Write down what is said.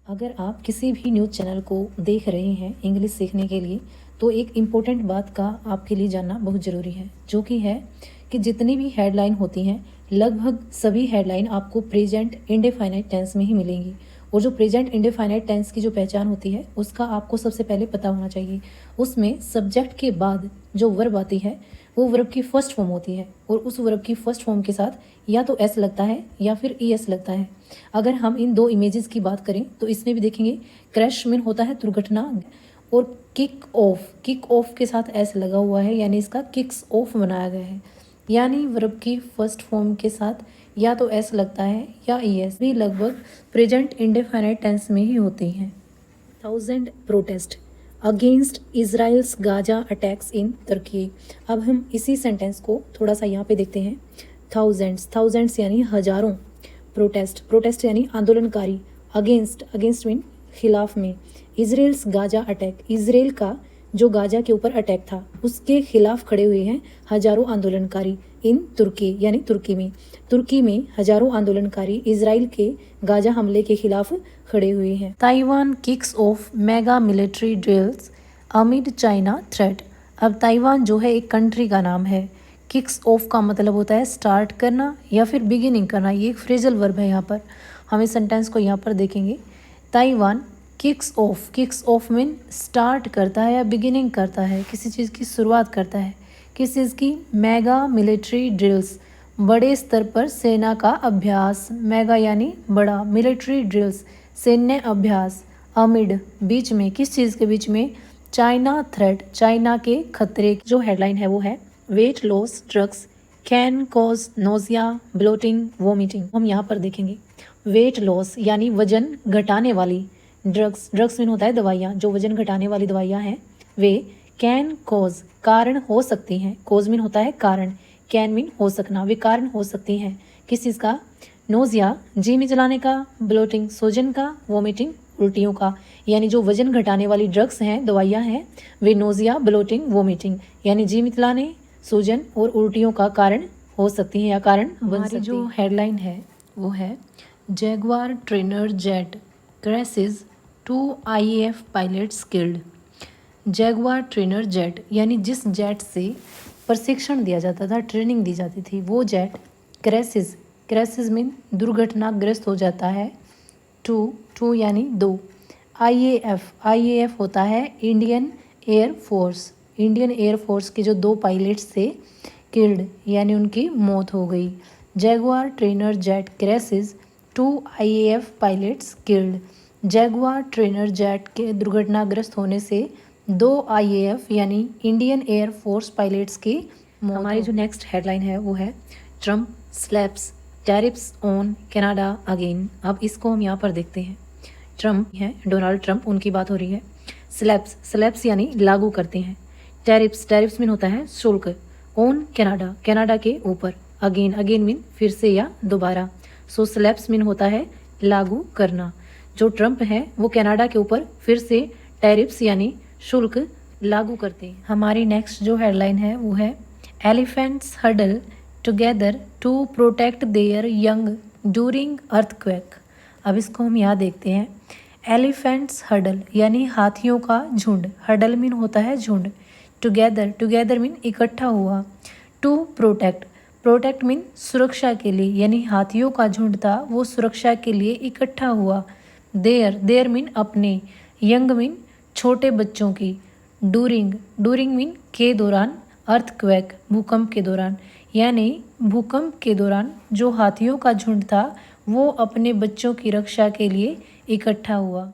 अगर आप किसी भी न्यूज़ चैनल को देख रहे हैं इंग्लिश सीखने के लिए, तो एक इम्पोर्टेंट बात का आपके लिए जानना बहुत ज़रूरी है, जो कि है कि जितनी भी हेडलाइन होती हैं लगभग सभी हेडलाइन आपको प्रेजेंट इंडेफिनाइट टेंस में ही मिलेंगी। और जो प्रेजेंट इंडेफिनाइट टेंस की जो पहचान होती है उसका आपको सबसे पहले पता होना चाहिए। उसमें सब्जेक्ट के बाद जो वर्ब आती है वो वर्ब की फर्स्ट फॉर्म होती है, और उस वर्ब की फर्स्ट फॉर्म के साथ या तो एस लगता है या फिर ई एस लगता है। अगर हम इन दो इमेजेस की बात करें तो इसमें भी देखेंगे क्रैश मीन होता है दुर्घटना, और किक ऑफ के साथ एस लगा हुआ है, यानी इसका किक्स ऑफ बनाया गया है। यानी वर्ब की फर्स्ट फॉर्म के साथ या तो एस लगता है या ई एस भी लगभग प्रेजेंट इंडेफिनाइट टेंस में ही होती हैं। 1000 protest against Israel's Gaza attacks in Turkey. अब हम इसी सेंटेंस को थोड़ा सा यहाँ पे देखते हैं। थाउजेंड्स यानी हजारों, प्रोटेस्ट यानी आंदोलनकारी, अगेंस्ट मीन खिलाफ में, इजराइल्स गाजा अटैक, इजराइल का जो गाजा के ऊपर अटैक था उसके खिलाफ खड़े हुए हैं हजारों आंदोलनकारी इन तुर्की, यानी तुर्की में हजारों आंदोलनकारी इजराइल के गाजा हमले के खिलाफ खड़े हुए हैं। Taiwan kicks of mega military drills amid China threat. अब ताइवान जो है एक कंट्री का नाम है। किक्स ऑफ का मतलब होता है स्टार्ट करना या फिर बिगिनिंग करना। ये एक फ्रेजल वर्ब है। यहाँ पर हम इस सेंटेंस को यहाँ पर देखेंगे। Taiwan kicks of mean start करता है या बिगिनिंग करता है, किसी चीज़ की शुरुआत करता है। किस चीज़ की? मेगा मिलिट्री ड्रिल्स, बड़े स्तर पर सेना का अभ्यास। मेगा यानी बड़ा, मिलिट्री ड्रिल्स सैन्य अभ्यास, अमिड बीच में, किस चीज़ के बीच में? चाइना थ्रेट, चाइना के खतरे। जो हेडलाइन है वो है weight loss drugs can cause nausea bloating vomiting. हम यहाँ पर देखेंगे वेट लॉस यानी वजन घटाने वाली, ड्रग्स मीन होता है दवाइयाँ, जो वजन घटाने वाली दवाइयाँ हैं वे कैन कॉज कारण हो सकती हैं, कॉज मीन होता है कारण, कैन मीन हो सकना, वे कारण हो सकती हैं किस चीज़ का? नोजिया जी में जलाने का, ब्लोटिंग सूजन का, वोमिटिंग उल्टियों का। यानी जो वजन घटाने वाली ड्रग्स हैं, दवाइयाँ हैं, वे नोजिया ब्लोटिंग वोमिटिंग यानी जी मितलाने, सूजन और उल्टियों का कारण हो सकती हैं या कारण बन सकती हैं। जो हेडलाइन है वो है Jaguar trainer jet crashes 2 IAF pilots killed. Jaguar trainer jet यानी जिस जेट से प्रशिक्षण दिया जाता था, ट्रेनिंग दी जाती थी, वो जेट क्रैशेस मीन दुर्घटनाग्रस्त हो जाता है। टू यानी 2। IAF होता है इंडियन एयर फोर्स के जो 2 पायलट्स थे, किल्ड यानी उनकी मौत हो गई। Jaguar trainer jet crashes 2 IAF pilots killed. Jaguar trainer jet के दुर्घटनाग्रस्त होने से 2 IAF यानी इंडियन एयर फोर्स पायलट्स की मौत। हमारी जो नेक्स्ट हेडलाइन है वो है Trump slaps tariffs on Canada again. अब इसको हम यहाँ पर देखते हैं। ट्रम्प है डोनाल्ड ट्रम्प, उनकी बात हो रही है। स्लैप्स यानी लागू करते हैं। टैरिफ्स मीन होता है शुल्क, ऑन कनाडा के ऊपर, अगेन मीन फिर से या दोबारा। सो स्लैप्स मीन होता है लागू करना। जो ट्रम्प है वो कनाडा के ऊपर फिर से टैरिफ्स यानी शुल्क लागू करते हैं। हमारी नेक्स्ट जो हेडलाइन है वो है elephants huddle together to protect their young during earthquake. अब इसको हम यहाँ देखते हैं। एलिफेंट्स हडल यानी हाथियों का झुंड, हडल मीन होता है झुंड, टुगेदर मीन इकट्ठा हुआ, टू प्रोटेक्ट मीन सुरक्षा के लिए, यानी हाथियों का झुंड था वो सुरक्षा के लिए इकट्ठा हुआ। देयर मीन अपने, यंग मीन छोटे बच्चों की, डूरिंग मीन के दौरान, अर्थक्वेक भूकंप के दौरान, यानी भूकंप के दौरान जो हाथियों का झुंड था वो अपने बच्चों की रक्षा के लिए इकट्ठा हुआ।